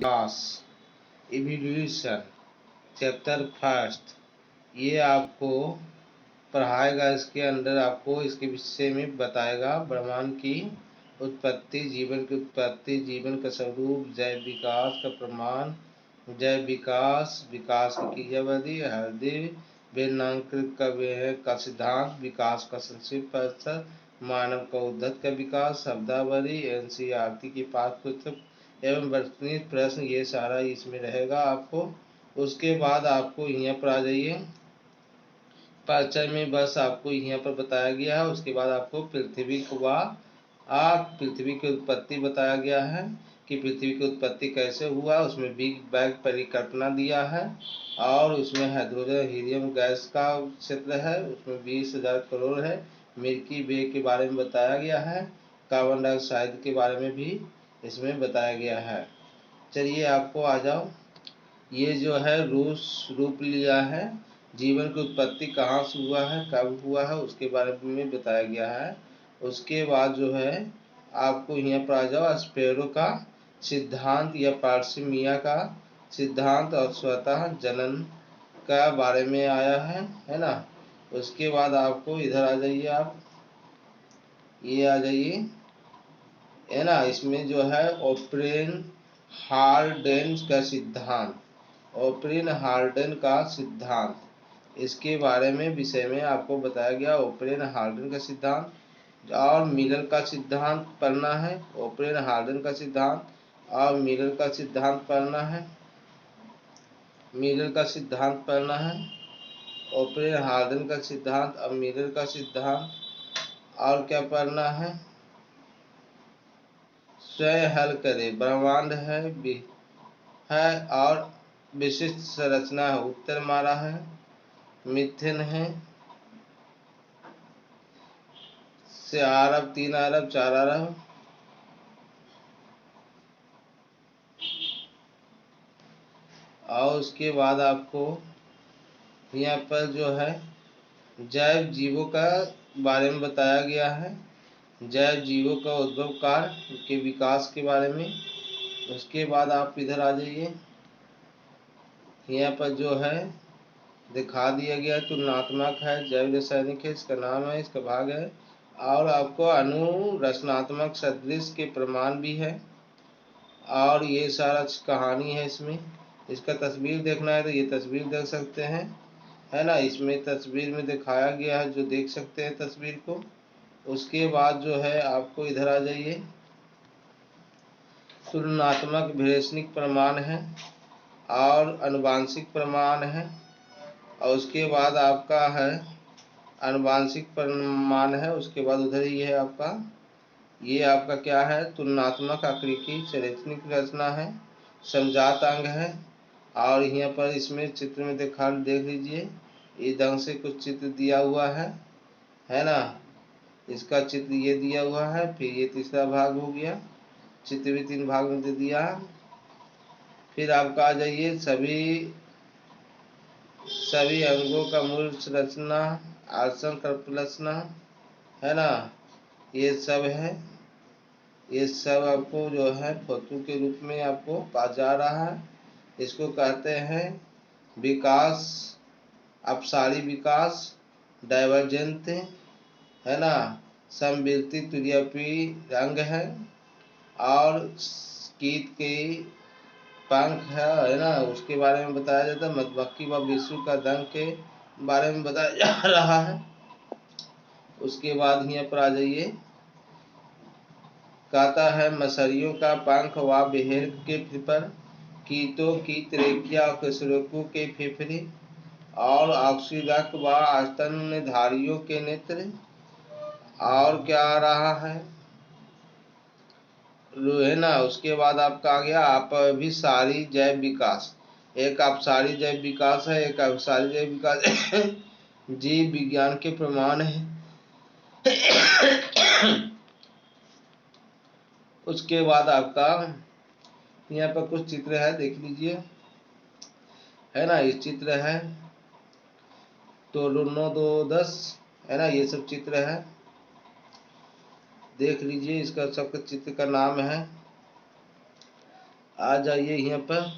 विकास, evolution, chapter first, ये आपको पढ़ाएगा। इसके अंदर आपको इसके विषय में बताएगा। ब्रह्मांड की उत्पत्ति, जीवन की उत्पत्ति, जीवन का स्वरूप, जैव विकास का प्रमाण, जैव विकास, विकास की क्रियाविधि, हृदय बेलनांकृत का सिद्धांत, विकास का संक्षिप्त परिचय, मानव का उद्धत का विकास, शब्दावली, एनसीईआरटी की पाठ्यपुस्तक एवं वर्तनीय प्रश्न, ये सारा इसमें रहेगा आपको। उसके बाद आपको यहाँ पर आ जाइए, परिचय में बस आपको यहाँ पर बताया गया है। उसके बाद आपको पृथ्वी पृथ्वी की उत्पत्ति बताया गया है कि पृथ्वी की उत्पत्ति कैसे हुआ। उसमें बिग बैंग परिकल्पना दिया है और उसमें हाइड्रोजन हीलियम गैस का क्षेत्र है, उसमें 20,000 करोड़ है। मिल्की वे के बारे में बताया गया है। कार्बन डाइऑक्साइड के बारे में भी इसमें बताया गया है। चलिए आपको आ जाओ, ये जो है रूप लिया है, जीवन की उत्पत्ति कहाँ से हुआ है, कब हुआ है, उसके बारे में बताया गया है। उसके बाद जो है आपको यहाँ पर आ जाओ, स्पेरो का सिद्धांत या पार्सिमिया का सिद्धांत और स्वतः जनन का बारे में आया है ना। उसके बाद आपको इधर आ जाइए, आप ये आ जाइए, है ना। इसमें जो है ओप्रेन हार्डेन का सिद्धांत, ओप्रेन हार्डेन का सिद्धांत, इसके बारे में विषय में आपको बताया गया। ओप्रेन हार्डेन का सिद्धांत और मिलर का सिद्धांत पढ़ना है। ओप्रेन हार्डेन का सिद्धांत और मिलर का सिद्धांत पढ़ना है। मिलर का सिद्धांत पढ़ना है, ओप्रेन हार्डेन का सिद्धांत और मिलर का सिद्धांत। और क्या पढ़ना है, स्वयं हल करे, ब्रह्मांड है और विशिष्ट संरचना है, उत्तर मारा है, मिथेन है, से अरब, 3 अरब, 4 अरब। और उसके बाद आपको यहाँ पर जो है जैव जीवों का बारे में बताया गया है, जैव जीवों का उद्भव काल के विकास के बारे में। उसके बाद आप इधर आ जाइए, यहाँ पर जो है दिखा दिया गया, तुलनात्मक है, जैव रासायनिक है, इसका नाम है, इसका भाग है। और आपको अनुरचनात्मक सदृश के प्रमाण भी है और ये सारा कहानी है इसमें। इसका तस्वीर देखना है तो ये तस्वीर देख सकते हैं, है ना। इसमें तस्वीर में दिखाया गया है, जो देख सकते हैं तस्वीर को। उसके बाद जो है आपको इधर आ जाइए, तुलनात्मक भेषनिक प्रमाण है और अनुवांशिक प्रमाण है। और उसके बाद आपका है अनुवांशिक प्रमाण है। उसके बाद उधर ही है आपका, ये आपका क्या है, तुलनात्मक आकृति चरित्रिक रचना है, समझात अंग है। और यहाँ पर इसमें चित्र में देख लीजिए, इस ढंग से कुछ चित्र दिया हुआ है ना। इसका चित्र ये दिया हुआ है। फिर ये तीसरा भाग हो गया, चित्र भी 3 भाग में दे दिया। फिर आपका आ जाइए सभी अंगों का मूल संरचना, आसन कल्पना, है ना, ये सब है। ये सब आपको जो है फोटो के रूप में आपको पास जा रहा है। इसको कहते हैं विकास, अपसारी विकास, डाइवर्जेंट, है ना, समवर्ती तुल्यपी रंग है। और कीट के पंख है ना, उसके बारे में बताया जाता है। मधुमक्खी व विश्व का दंग के बारे में बताया जा रहा है। उसके बाद यहाँ पर आ जाइए, कहता है मछलियों का पंख व बेहेर के फिपर, कीटों की त्रेकिया और कशेरुकों के फेफड़े, और ऑक्सीरक व स्तनधारियों के नेत्र। और क्या आ रहा है ना। उसके बाद आपका आ गया अपसारी जैव विकास। एक अपसारी जैव विकास है, एक अपसारी जैव विकास जीव विज्ञान के प्रमाण है। उसके बाद आपका यहाँ पर कुछ चित्र है, देख लीजिए, है ना। ये चित्र है तो 9-2-10, है ना, ये सब चित्र है, देख लीजिए। इसका सबका चित्र का नाम है आ जाइए यहाँ पर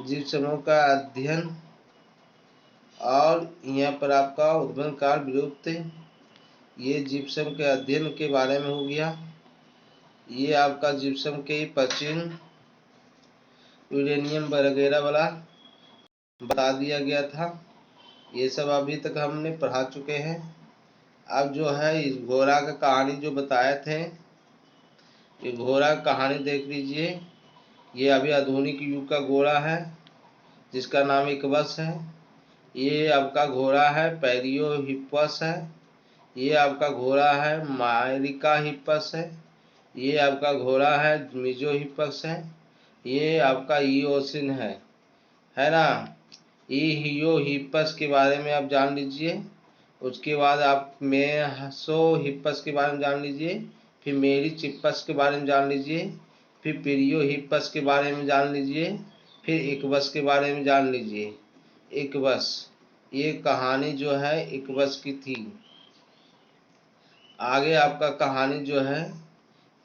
जीव समूह का अध्ययन, और यहाँ पर आपका उद्भव काल विलुप्त, ये जिप्सम के अध्ययन के बारे में हो गया। ये आपका जिप्सम के प्राचीन यूरेनियम वगैरह वाला बता दिया गया था। ये सब अभी तक हमने पढ़ा चुके हैं। अब जो है इस घोड़ा का कहानी जो बताए थे, ये घोड़ा का कहानी देख लीजिए। ये अभी आधुनिक युग का घोड़ा है जिसका नाम इक्वस है। ये आपका घोड़ा है पैरियो हिप्पस है। ये आपका घोड़ा है मायरिका हिप्पस है। ये आपका घोड़ा है मिजो हिप्पस है। ये आपका ईओसिन है ना। हियो हिप्पस के बारे में आप जान लीजिए। उसके बाद आप मेसो हिप्पस के बारे में जान लीजिए। फिर मेरी चिप्पस के बारे में जान लीजिए। फिर पिरियो हिप्पस के बारे में जान लीजिए। फिर इक्वस के बारे में जान लीजिए। इक्वस, ये कहानी जो है इक्वस की थी। आगे आपका कहानी जो है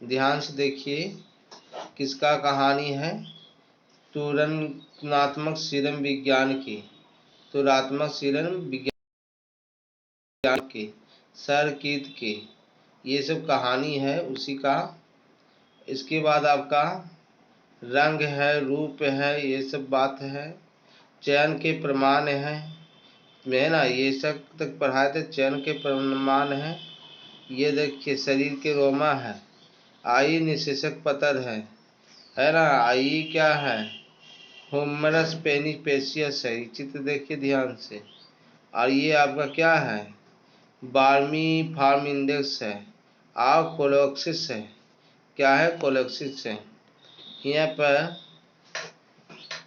ध्यान से देखिए, किसका कहानी है? तुलनात्मक सीरम विज्ञान की। तुलनात्मक सीरम विज्ञान की सर कीथ की, ये सब कहानी है उसी का। इसके बाद आपका रंग है, रूप है, ये सब बात है। चयन के प्रमाण है ना, ये सब तक पढ़ाए थे। चयन के प्रमाण है। ये देखिए शरीर के रोमा है। आई निषेचक पतर है ना। आई क्या है? होमरस पेनिपेशियस है। चित्र देखिए ध्यान से। और ये आपका क्या है? बार्मी फार्म इंडेक्स है। और कोलोक्सिस है। क्या है? कोलोक्सिस है। यहाँ पर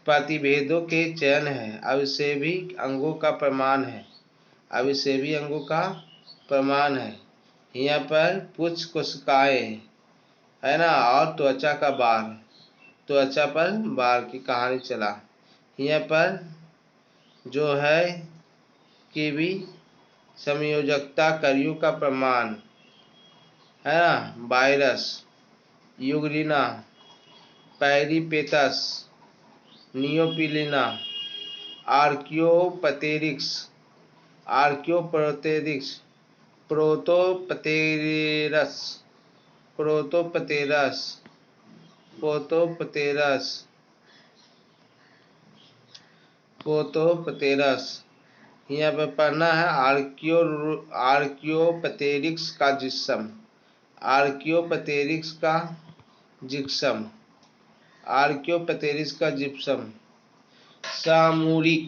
प्रतिभेदों के चयन है। अविसेवी अंगों का प्रमाण है। अविसेवी अंगों का प्रमाण है। यहाँ पर पुच्छ कोशिकाएं है ना, और त्वचा का बार, त्वचा पर बार की कहानी चला। यहाँ पर जो है कीवी संयोजकता करियों का प्रमाण है ना। Virus, euglena, peripatus, neopilina, archaeopteryx, archaeopteryx, protopterus, protopterus, protopterus, protopterus. यहाँ पे पढ़ना है आर्कियोपटेरिक्स का जिस्म, आर्कियोपटेरिक्स का जिप्सम, आर्कियोपटेरिक्स का जिप्सम। सामूरिक,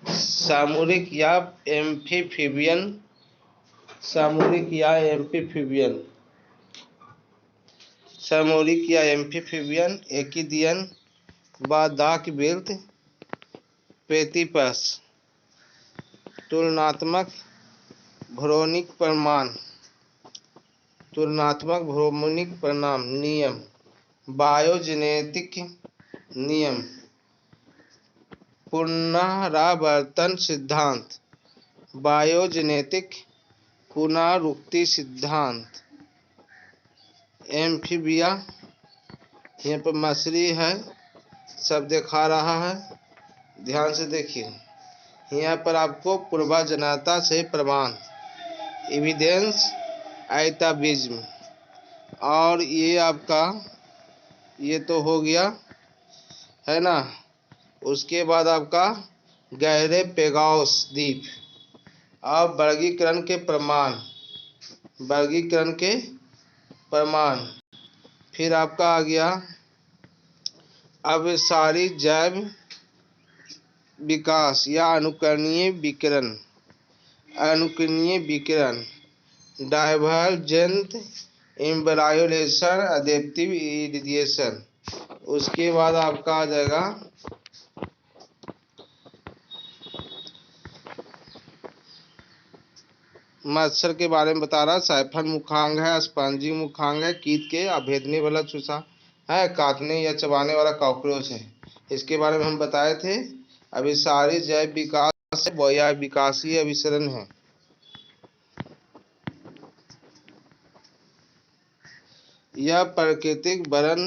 सामूरिक या एम्फीफिबियन, सामूरिक या एम्फीफिबियन, सामूरिक या एम्फीफिबियन, एकिदियन व डाक बिल्ट पेतिपस। तुलनात्मक भ्रूणिक प्रमाण, तुलनात्मक भ्रूणिक परिणाम नियम, बायोजेनेटिक नियम, पुनरावर्तन सिद्धांत, बायोजेनेटिक पुनरुक्ति सिद्धांत। एम्फीबिया, यहाँ पर मछली है, सब दिखा रहा है, ध्यान से देखिए। यहाँ पर आपको पूर्वजनता से प्रमाण, एविडेंस एटाविज्म। और ये आपका ये तो हो गया है ना। उसके बाद आपका गहरे पेगाउस द्वीप और वर्गीकरण के प्रमाण, वर्गीकरण के प्रमाण। फिर आपका आ गया अभिसारी जैव विकास या अनुकरणीय विकिरण, अनुकरणीय विकिरण, डाइवर्जेंट इम्ब्रायोलेशन, अडेप्टिव रेडिएशन। उसके बाद आपका आ जाएगा मच्छर के बारे में बता रहा। साइफन मुखांग है, स्पंजी मुखांग है, कीट के अभेदने वाला चूसा है, काटने या चबाने वाला कॉकरोच है। इसके बारे में हम बताए थे। अभिसारी जैव विकास या विकासीय अभिसरण है। यह प्राकृतिक वर्ण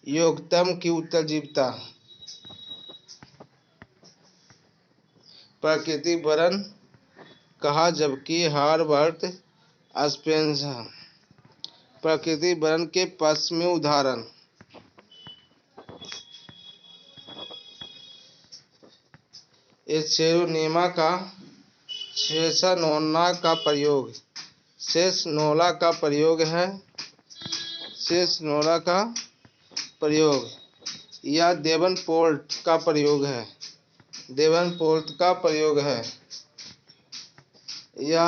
योग्यतम की उत्तरजीविता, प्राकृतिक वर्ण कहा, जबकि हार्वर्ड स्पेंसर। प्राकृतिक वर्ण के पश्चिमी उदाहरण, एस्चेरोनेमा का सेसनोला का प्रयोग, सेसनोला का प्रयोग है, सेसनोला का प्रयोग, या देवनपोर्ट का प्रयोग है, देवनपोर्ट का प्रयोग है, या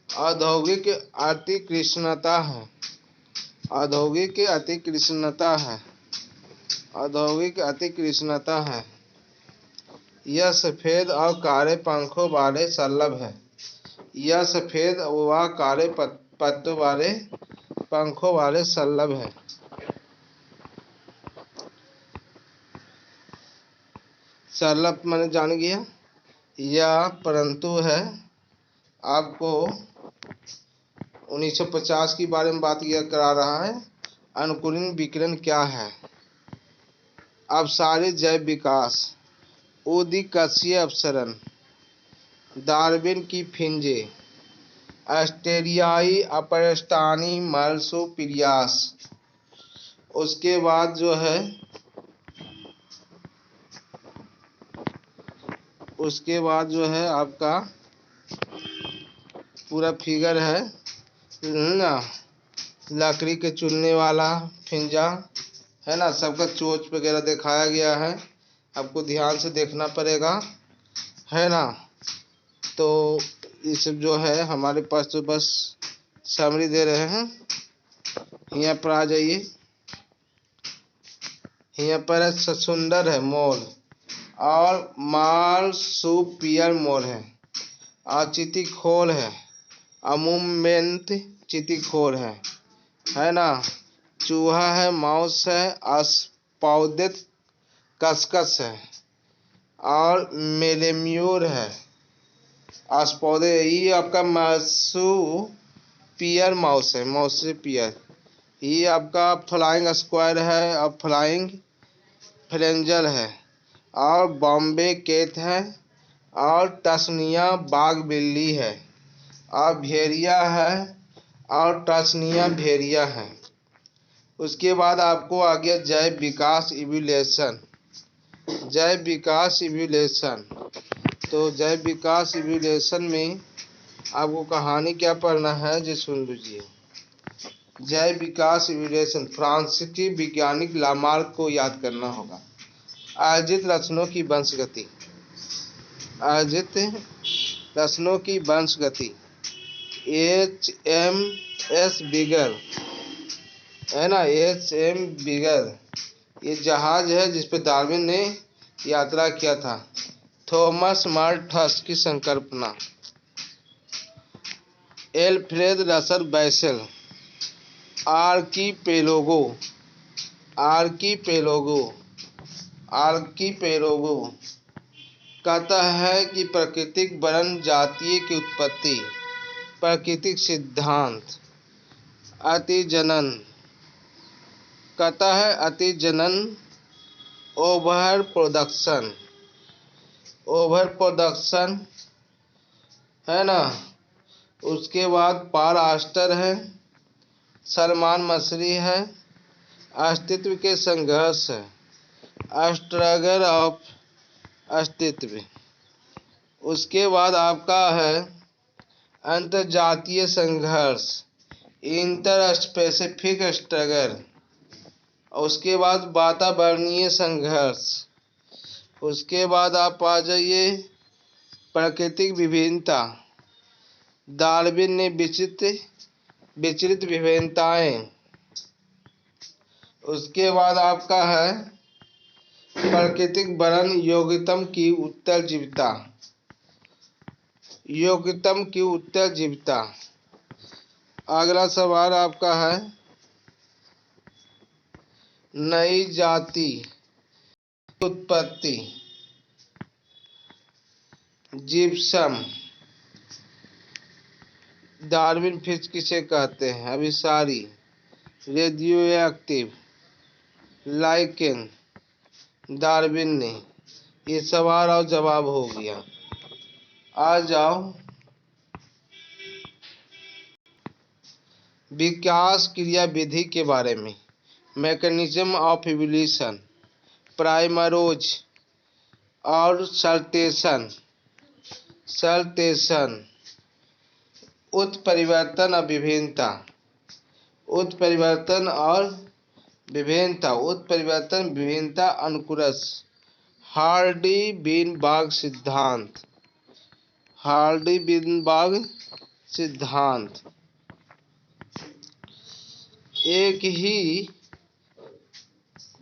औद्योगिक अतिकृष्णता है, औद्योगिक अतिकृष्णता है, औद्योगिक अतिकृष्णता है, यह सफेद और काले पंखों वाले शलभ है, यह सफेद व काले पत्तों वाले पंखों वाले शलभ है। शलभ मैंने जान गया। यह परंतु है, आपको 1950 के बारे में बात किया करा रहा है। अनुकूलन विकिरण क्या है? अपसारित जैव विकास, उदीकशीय अपसरण, डार्विन की फिंजे, ऑस्ट्रेलियाई अपरस्टानी मार्सुपिलियास। उसके बाद जो है आपका पूरा फिगर है ना, लकड़ी के चुनने वाला फिंजा है ना, सबका चोंच वगैरह दिखाया गया है, आपको ध्यान से देखना पड़ेगा, है ना। तो ये सब जो है हमारे पास तो बस समरी दे रहे हैं। यहाँ पर आ जाइए, यहाँ पर है सुंदर है मोर और मार्सुपियल मोर है, और चितिखोर है, अमूमेंट चितिखोर है ना, चूहा है, माउस है, अस्पाउदित कसकस है, और मेलेम्यूर है, अस्पाउदित। ये आपका मार्सुपियल माउस है, मार्सुपियल। ये आपका फ्लाइंग स्क्वायर है और फ्लाइंग फ्रेंजल है, और बॉम्बे कैट है, और टस्निया बाघ बिल्ली है, और भेड़िया है, और टस्निया भेड़िया है। उसके बाद आपको आ गया जैव विकास इवोल्यूशन, जैव विकास इवोल्यूशन। तो जैव विकास इवोल्यूशन में आपको कहानी क्या पढ़ना है जी, सुन लीजिए। जैव विकास इवोल्यूशन, फ्रांसीसी वैज्ञानिक लामार्क को याद करना होगा। आयोजित रचनों की वंशगति, आयोजित रचनों की वंशगति, HMS बिगर है ना, HM बिगर ये जहाज है जिस पे डार्विन ने यात्रा किया था। थॉमस माल्थस की संकल्पना, एल्फ्रेड रसल बैसेल, आर्कीपेलागो, आर्कीपेलागो, आर्कीपेलागो कहता है कि प्राकृतिक वर्ण जातीय की उत्पत्ति, प्राकृतिक सिद्धांत, अतिजनन कहता है, अतिजनन, ओवर प्रोडक्शन, ओवर प्रोडक्शन है ना। उसके बाद पाल आस्टर है, सलमान मसरी है, अस्तित्व के संघर्ष है, स्ट्रगल ऑफ अस्तित्व। उसके बाद आपका है अंतर्जातीय संघर्ष, इंटर स्पेसिफिक स्ट्रगल। उसके बाद वातावरणीय संघर्ष। उसके बाद आप आ जाइए प्राकृतिक विभिन्नता, डार्विन ने विचलित विभिन्नताएं। उसके बाद आपका है प्राकृतिक वर्ण योग्यतम की उत्तरजीविता, योग्यतम की उत्तरजीविता। अगला सवाल आपका है नई जाति उत्पत्ति, जिप्सम, डार्विन फिश किसे कहते हैं, अभिसारी, रेडियो एक्टिव, लाइकेन, डार्विन ने। ये सवाल और जवाब हो गया। आ जाओ विकास क्रिया विधि के बारे में। मैकेनिज्म ऑफ इवोल्यूशन, प्राइमरोज और सल्टेशन, उत्परिवर्तन और विभिन्नता, उत्परिवर्तन और विभिन्नता अनुक्रम, हार्डी-बीनबाग सिद्धांत, एक ही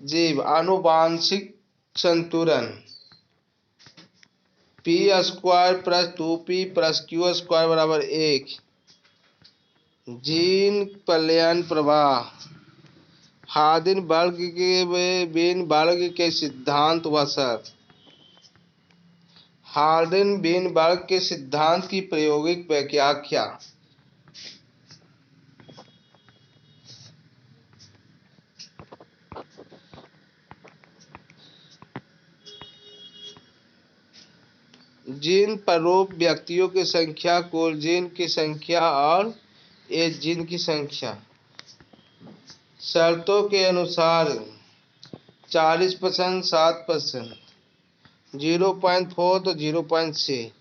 जीव आनुवंशिक संतुलन, p² + 2p + q² = 1, जीन पलायन प्रवाह, हार्डी-बीनबार्ग के सिद्धांत वसत, हार्डी-बीनबार्ग के सिद्धांत की प्रायोगिक व्याख्या, जीन प्ररूप व्यक्तियों की संख्या, कुल जीन की संख्या और एक जीन की संख्या। शर्तों के अनुसार 40%, 7%, 0.4 तो 0.6,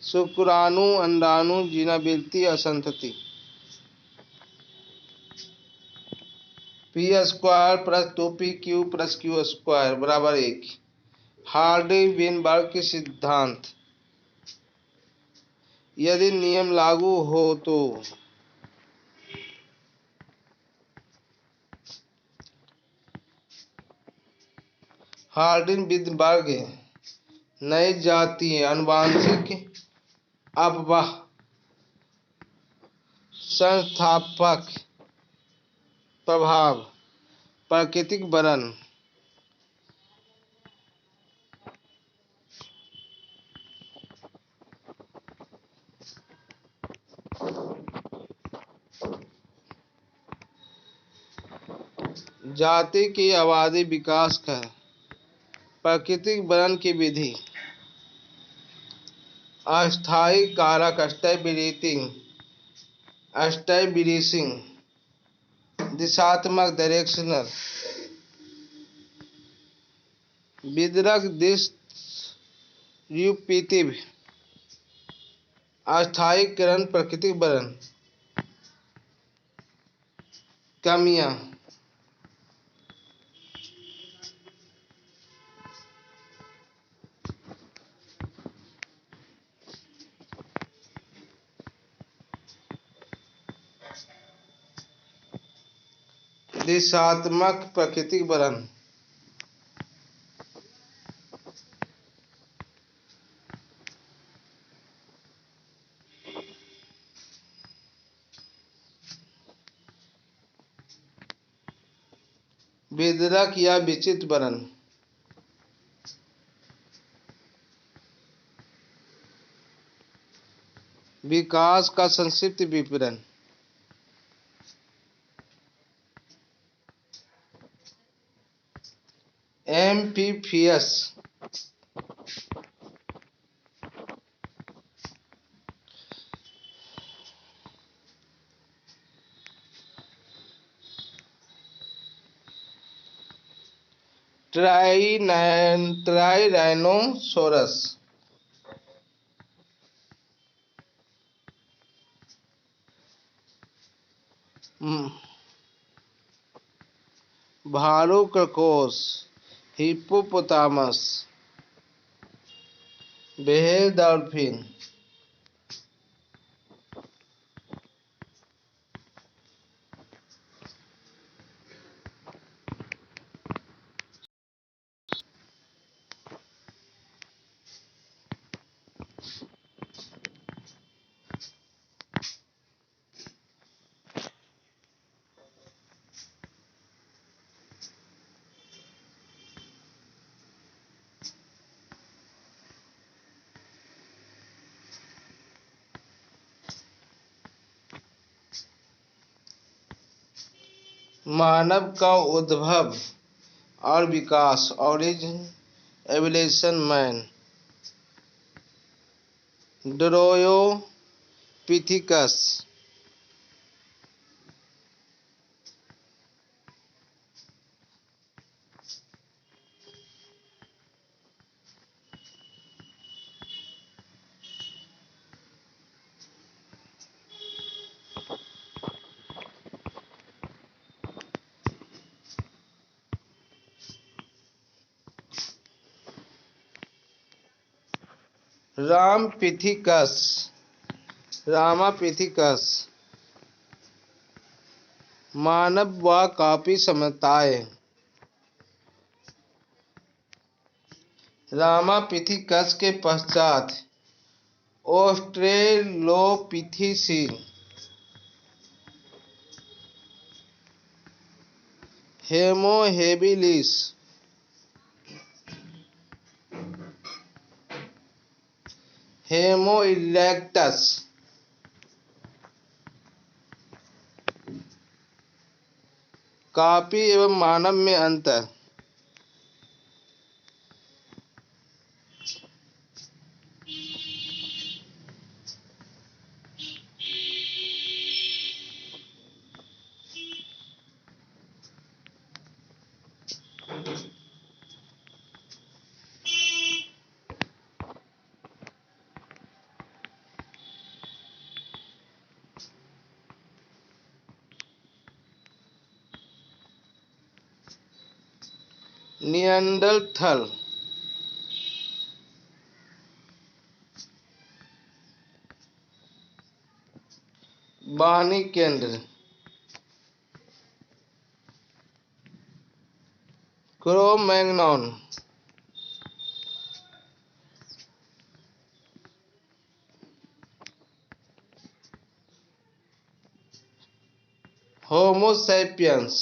शुक्राणु अंडाणु जीनाबिलिटी असंतति, p² + 2pq + q² = 1, हार्डी-बीनबार्ग के सिद्धांत, यदि नियम लागू हो तो हार्डी-बीनबार्ग नई जातीय आनुवंशिक अपवाह संस्थापक प्रभाव, प्राकृतिक वर्णन, जाति की आबादी विकास का, प्राकृतिक वर्णन की विधि, अस्थायी कारक स्टैबिलिशिंग, दिशात्मक डायरेक्शनल, वितरक डिस्ट्रीब्यूटिव, अस्थायीकरण, प्राकृतिक वर्णन, कमियां, दिशात्मक प्राकृतिक वर्णन, वितरक या विचित्र वर्णन, विकास का संक्षिप्त विवरण, एम्फीबियस, ट्राइराइनोसोरस, भालू खरगोश, हिप्पोपोटामस, व्हेल, डॉल्फिन, मानव का उद्भव और विकास ऑरिज एवोल्यूशन मैन ड्रोयोपिथिकस रामापिथिकस रामापिथिकस मानव व काफी समझताएं रामापिथिकस के पश्चात ऑस्ट्रेलोपिथेसीन होमो हेबिलिस होमो इरेक्टस काफी एवं मानव में अंतर निएंडरथल बानी केंद्र क्रो-मैग्नॉन होमो सैपियंस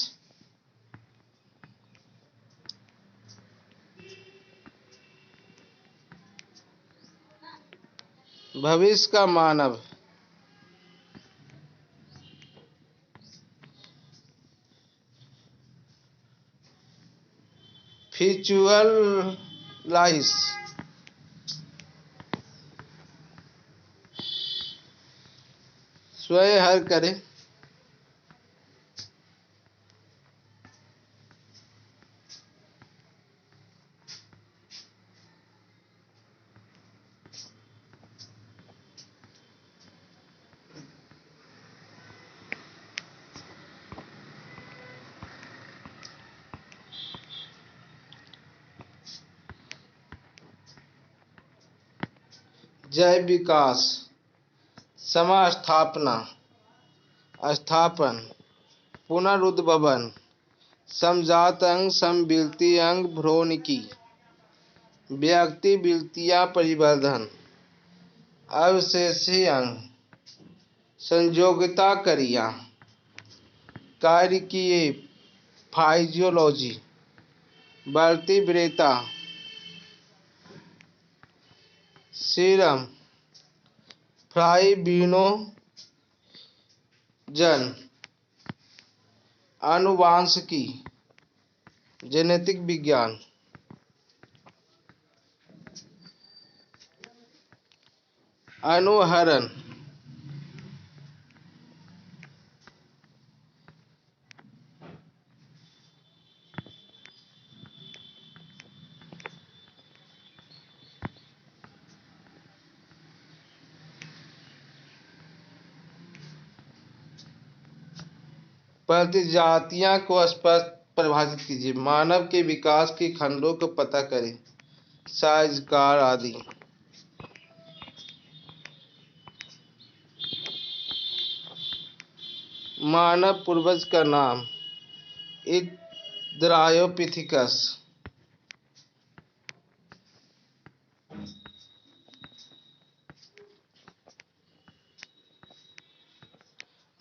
भविष्य का मानव फ्यूचुअलाइज स्वयं हर करे जैव विकास समास्थापना स्थापन पुनरुद्भवन समजात अंग समविल्ति अंग भ्रूणिकी व्यक्ति विल्तियाँ परिवर्धन अवशेषी अंग संयोगिता क्रिया कार्यकीय फाइजियोलॉजी वर्तिब्रेता सीरम फ्राइबिनोजन आनुवांशिकी जेनेटिक विज्ञान अनुहरण प्रतिजातियां को स्पष्ट परिभाषित कीजिए मानव के विकास के खंडों को पता करें साइज कार आदि मानव पूर्वज का नाम ड्रायोपिथिकस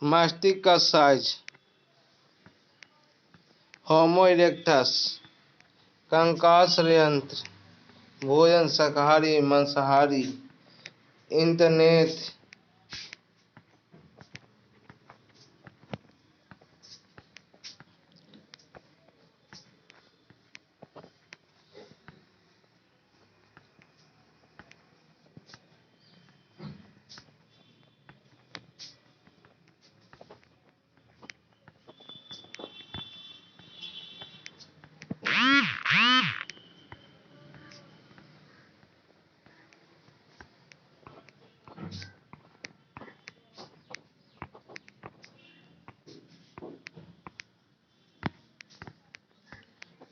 मस्तिष्क का साइज होमो इरेक्टस कंकाल संयंत्र भोजन शाकाहारी मांसाहारी इंटरनेट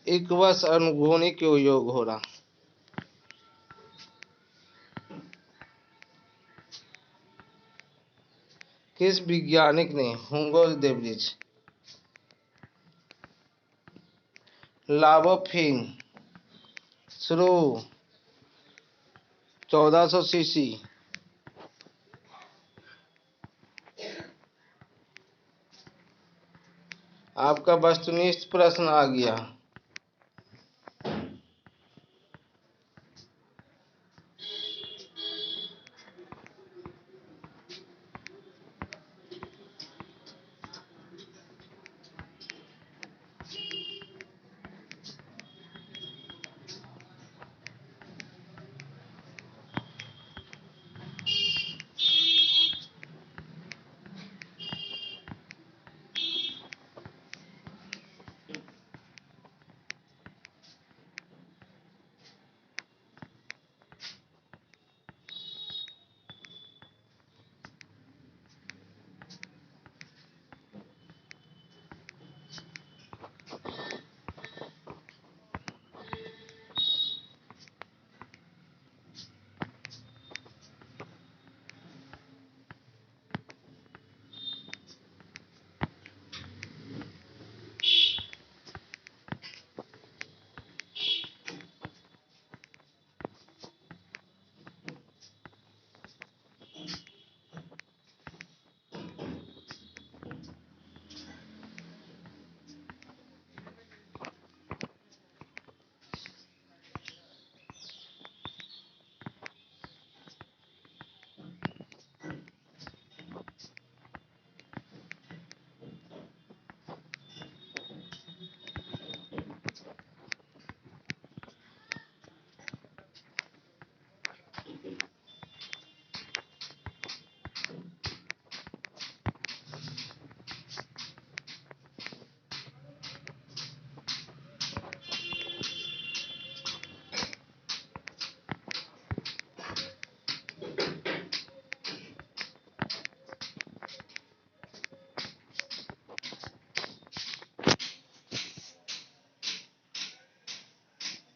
इक्वस अनुभूति क्यों योग हो रहा? किस वैज्ञानिक ने हुगो देब्रिज, लाबोफिंग शुरू 1400 सीसी? आपका वस्तुनिष्ठ प्रश्न आ गया।